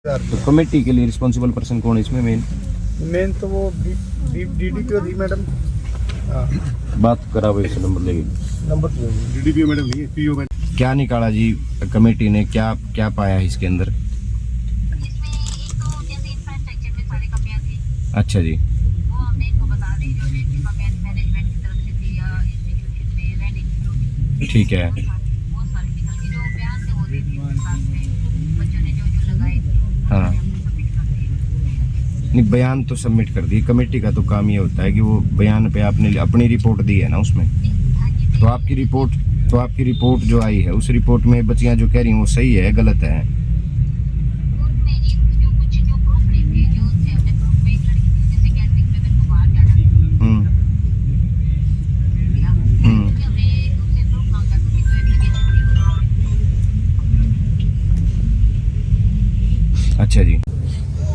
तो कमेटी के लिए रिस्पॉन्सिबल पर्सन कौन है इसमें मेन तो वो डीडीपीओ थी मैडम। बात करा वो इस नंबर लेगी नंबर डीडीपीओ मैडम नहीं है, पीओ मैडम। क्या निकाला जी कमेटी ने, क्या क्या पाया है इसके अंदर? अच्छा जी, वो हमने इनको बता दी जो मैनेजमेंट की तरफ से थी या इंस्टीट्यूशन में रहने की ठीक है। वो सारी निकल के जो बयान थे वो दे दिए साथ में बच्चों ने जो लगाए थे। हाँ, सबमिट कर दिए। नहीं बयान तो सबमिट कर दी। कमेटी का तो काम ये होता है कि वो बयान पे आपने अपनी रिपोर्ट दी है ना उसमें, तो आपकी रिपोर्ट जो आई है उस रिपोर्ट में बच्चियां जो कह रही हैं वो सही है गलत है? उनमें जी जो कुछ जो प्रूफ नहीं थे जो थे हमने प्रूफ में एक लड़की थी जैसे कैंपिंग में मेरे को बाहर जाना हम्म हमें उससे प्रूफ मांगा क्योंकि तो एप्लीकेशन दी। अच्छा जी।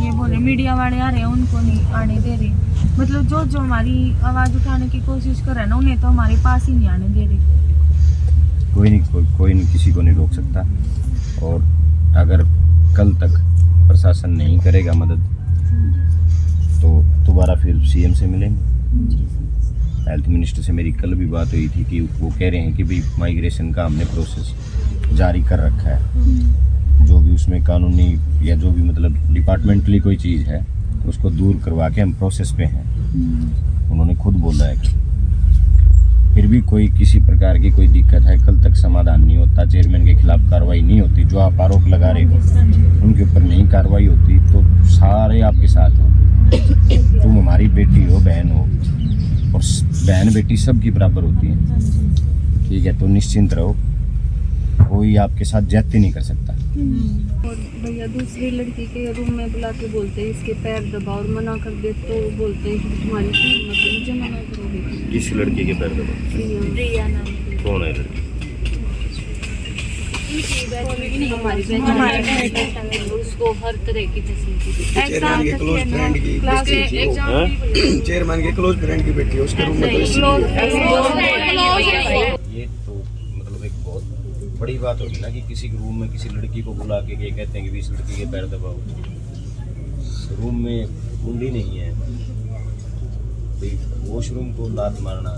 ये बोले मीडिया वाले आ रहे हैं उनको नहीं आने दे रहे, मतलब जो हमारी आवाज़ उठाने की कोशिश कर रहे हैं ना उन्हें तो हमारे पास ही नहीं आने दे रहे। कोई नहीं किसी को नहीं रोक सकता, और अगर कल तक प्रशासन नहीं करेगा मदद तो दोबारा फिर सीएम से मिलेंगे। हेल्थ मिनिस्टर से मेरी कल भी बात हुई थी कि वो कह रहे हैं कि भाई माइग्रेशन का हमने प्रोसेस जारी कर रखा है, जो भी उसमें कानूनी या जो भी मतलब डिपार्टमेंटली कोई चीज़ है उसको दूर करवा के हम प्रोसेस पे हैं। उन्होंने खुद बोला है कि फिर भी कोई किसी प्रकार की कोई दिक्कत है, कल तक समाधान नहीं होता, चेयरमैन के खिलाफ कार्रवाई नहीं होती, जो आप आरोप लगा रहे हो उनके ऊपर नहीं कार्रवाई होती, तो सारे आपके साथ हैं। तुम हमारी बेटी हो, बहन हो, और बहन बेटी सबकी बराबर होती है, ठीक है? तो निश्चिंत रहो, कोई आपके साथ ज्यादती नहीं कर सकता। और भैया दूसरी लड़की के रूम में बुला के बोलते हैं इसके पैर दबाओ और मना कर दे तो बोलते हैं कि तुम्हारी मतलब मुझे मना करोगे। किस लड़की के पैर दबाओ? प्रिया नाम की। कौन है लड़की? हमारी उसको हर तरह की फैसिलिटी चेयरमैन के क्लोज फ्रेंड की चेयरमैन के क्लोज फ्रेंड की बेटी है, उसके रूम में ये तो मतलब एक बहुत बड़ी बात होगी ना कि किसी के रूम में किसी लड़की को बुला के ये कहते हैं कि इस लड़की के पैर दबाओ। रूम में कुंडी नहीं है, वॉशरूम को लात मारना।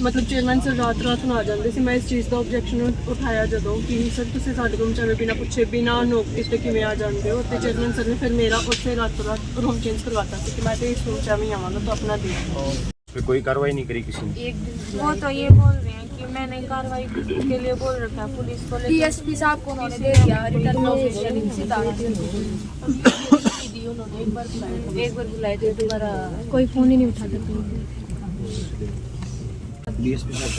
मतलब चेयरमैन सर रात में आ जाते सी। मैं इस चीज़ का ऑब्जेक्शन उठाया ਜਦੋਂ कि सर ਤੁਸੀਂ ਸਾਡੇ ਰੂਮ ਚ ਬਿਨਾ ਪੁੱਛੇ ਬਿਨਾ ਨੋਕ ਕੀਤੇ ਕਿਵੇਂ ਆ ਜਾਂਦੇ ਹੋ, ਤੇ ਚੇਅਰਮੈਨ ਸਰ ਨੇ ਫਿਰ ਮੇਰਾ ਉੱਥੇ ਰਾਤ रूम चेंज करवाता ਸੀ कि मैं तो इस रूम ਚ ही आवांगा तो अपना देख। फिर कोई कार्रवाई नहीं करी किसी ने? वो तो ये बोल रहे हैं कि मैंने कार्रवाई के लिए बोल रखा है पुलिस को, डीएसपी साहब को उन्होंने दे दिया रिटर्न ऑफिशियल एक बार बुलाए थे दोबारा कोई फोन ही नहीं उठाता। डीएसपी साहब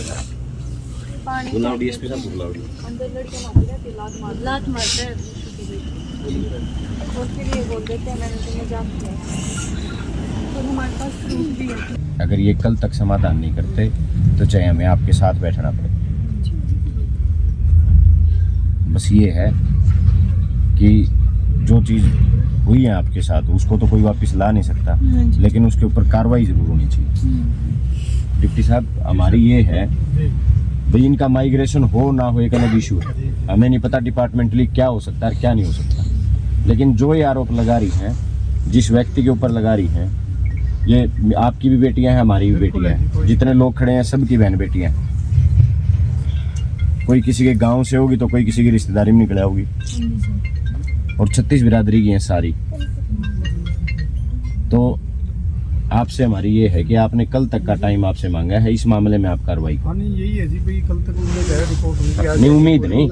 बुलाओ, डीएसपी साहब बुलाओ। अंदर लड़के लात मारते हैं और फिर ये बोल देते हैं मैंने तुम्हें जान किया और हमारे पास प्रूफ भी है। अगर ये कल तक समाधान नहीं करते तो चाहे हमें आपके साथ बैठना पड़े। बस ये है कि जो चीज़ हुई है आपके साथ उसको तो कोई वापस ला नहीं सकता, लेकिन उसके ऊपर कार्रवाई जरूर होनी चाहिए। डिप्टी साहब, हमारी ये है भाई इनका माइग्रेशन हो ना हो एक अलग इशू है, हमें नहीं पता डिपार्टमेंटली क्या हो सकता है क्या नहीं हो सकता, लेकिन जो ये आरोप लगा रही हैं, जिस व्यक्ति के ऊपर लगा रही हैं, ये आपकी भी बेटियां हैं, हमारी भी बेटियां हैं, जितने लोग खड़े हैं सबकी बहन बेटियां हैं। कोई किसी के गांव से होगी तो कोई किसी की रिश्तेदारी में निकला होगी, और 36 बिरादरी की हैं सारी। तो आपसे हमारी ये है कि आपने कल तक का टाइम आपसे मांगा है, इस मामले में आप कार्रवाई करो। यही है जी भाई, कल तक उम्मीद है रिपोर्ट नहीं,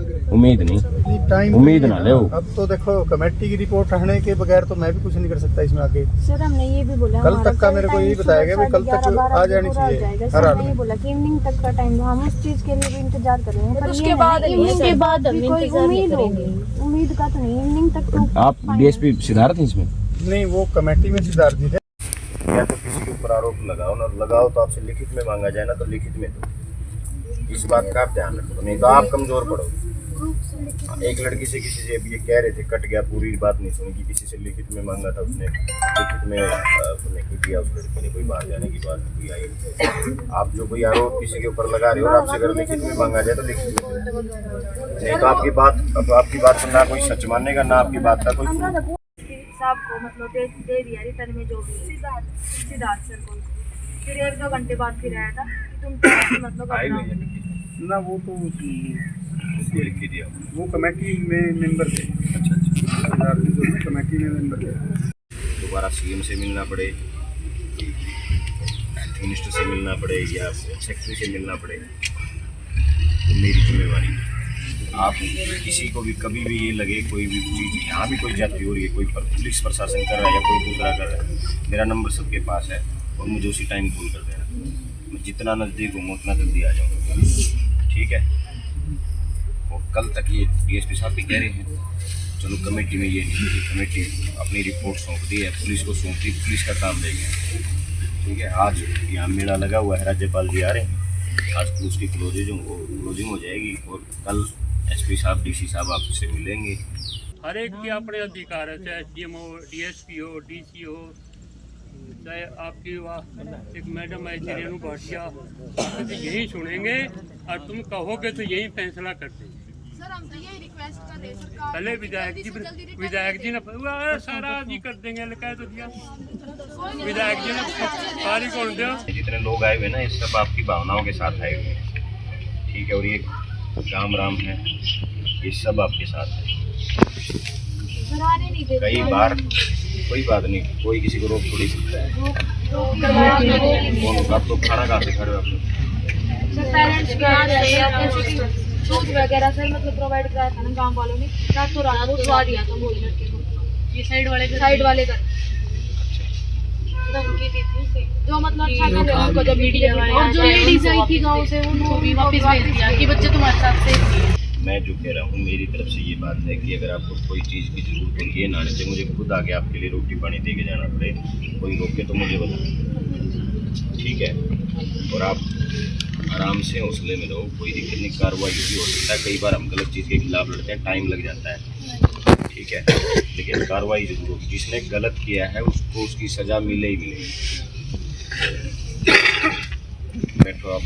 उम्मीद ना ले। अब तो देखो कमेटी की रिपोर्ट रहने के बगैर तो मैं भी कुछ नहीं कर सकता इसमें आगे। सर हमने ये भी बोला कल तक का मेरे को यही बताया गया भाई, कल तक आ जानी चाहिए। सर हमने ये बोला कि इवनिंग तक का टाइम, हम उस चीज के लिए भी इंतजार कर रहे हैं, पर उसके बाद कोई उम्मीद होगी, उम्मीद का तो नहीं, इवनिंग तक तो। आप डीएसपी सिद्धार्थ हैं इसमें? नहीं, वो कमेटी में सिद्धार्थ जी थे। या तो किसी के ऊपर आरोप लगाओ ना, लगाओ तो आपसे लिखित में मांगा जाए ना, तो लिखित में दो। इस बात का आप ध्यान रखो, नहीं तो आप कमजोर पड़ोगे। एक लड़की से किसी से अभी ये कह रहे थे, कट गया, पूरी बात नहीं सुनी कि किसी से लिखित में मांगा था उसने, लिखित में नहीं दिया उस लड़की ने, कोई बाहर जाने की बात कोई आई। आप जो कोई आरोप किसी के ऊपर लगा रहे हो और आपसे अगर लिखित में मांगा जाए तो लिखित में नहीं, तो आपकी बात को ना कोई सच मानेगा ना आपकी बात का कोई साहब को मतलब दे दिया रिटर्न में जो भी सिद्धार्थ सर को। फिर 1-2 घंटे बाद फिर आया था कि तुम तो मतलब आई अपना हुई है ना वो तो उसको लिख के दिया। वो कमेटी में मेंबर थे। अच्छा जो कमेटी में मेंबर थे। दोबारा सीएम से मिलना पड़े, मिनिस्टर से मिलना पड़े या सेक्रेटरी से मिलना पड़े, तो मेरी जिम्मेवारी है। आप किसी को भी कभी भी ये लगे कोई भी चीज़ यहाँ भी कोई जाती हो रही है, कोई पुलिस प्रशासन कर रहा है या कोई दूसरा कर रहा है, मेरा नंबर सबके पास है और मुझे उसी टाइम कॉल कर देना। मैं जितना नज़दीक हूँ उतना जल्दी आ जाऊँगा, ठीक है। और कल तक ये डीएसपी साहब भी कह रहे हैं चलो कमेटी में ये नहीं, कमेटी अपनी रिपोर्ट सौंप दी है, पुलिस को सौंप दी, पुलिस का काम देंगे, ठीक है। आज यहाँ मेला लगा हुआ है, राज्यपाल जी आ रहे हैं, आज उसकी क्लोजिंग हो जाएगी और कल एसपी साहब डीसी साहब आपसे मिलेंगे। हर एक के अपने अधिकार है, चाहे एसडीएम हो, डीएसपी हो, डीसी हो, चाहे आपकी एक मैडम है रेणु भाटिया, तो यही सुनेंगे और तुम कहोगे तो यही फैसला करते हैं। सर हम तो यही रिक्वेस्ट कर रहे हैं सरकार पहले विधायक जी ने सारा जी कर देंगे, लिखा तो दिया विधायक जी ने सारी कौन दिया। जितने लोग आए हुए ना ये सब आपकी भावनाओं के साथ आए हुए हैं, ठीक है। और ये राम है, ये सब आपके साथ है। कई बार कोई बात नहीं, कोई किसी को रोक थोड़ी सकता है। आप तो खाना कहाँ से खा रहे हो? आप सर पेरेंट्स के यहाँ से या जैसे कि दूध वगैरह सर मतलब प्रोवाइड कराया था ना गांव वालों ने, रात तो रात वो स्वाद दिया था वो लड़के को, ये साइड वाले का धमकी दी थी उसे, जो मतलब अच्छा कर रहे उनको, जब मीडिया और जो लेडीज आई थी गाँव से उनको भी वापस भेज दिया कि बच्चे तुम्हारे साथ सेफ नहीं है। मैं जो कह रहा हूँ मेरी तरफ से ये बात है कि अगर आपको कोई चीज़ की जरूरत हो, ये ना रहते मुझे खुद आके आपके लिए रोटी पानी दे के जाना पड़े, कोई रोके तो मुझे बता, ठीक है। और आप आराम से हौसले में रहो, कोई दिक्कत नहीं, कार्रवाई भी हो सकता है। कई बार हम गलत चीज़ के खिलाफ लड़ते हैं, टाइम लग जाता है, ठीक है, लेकिन कार्रवाई जरूर होगी। जिसने गलत किया है उसको उसकी सज़ा मिले ही मिलेगी। बैठो आप।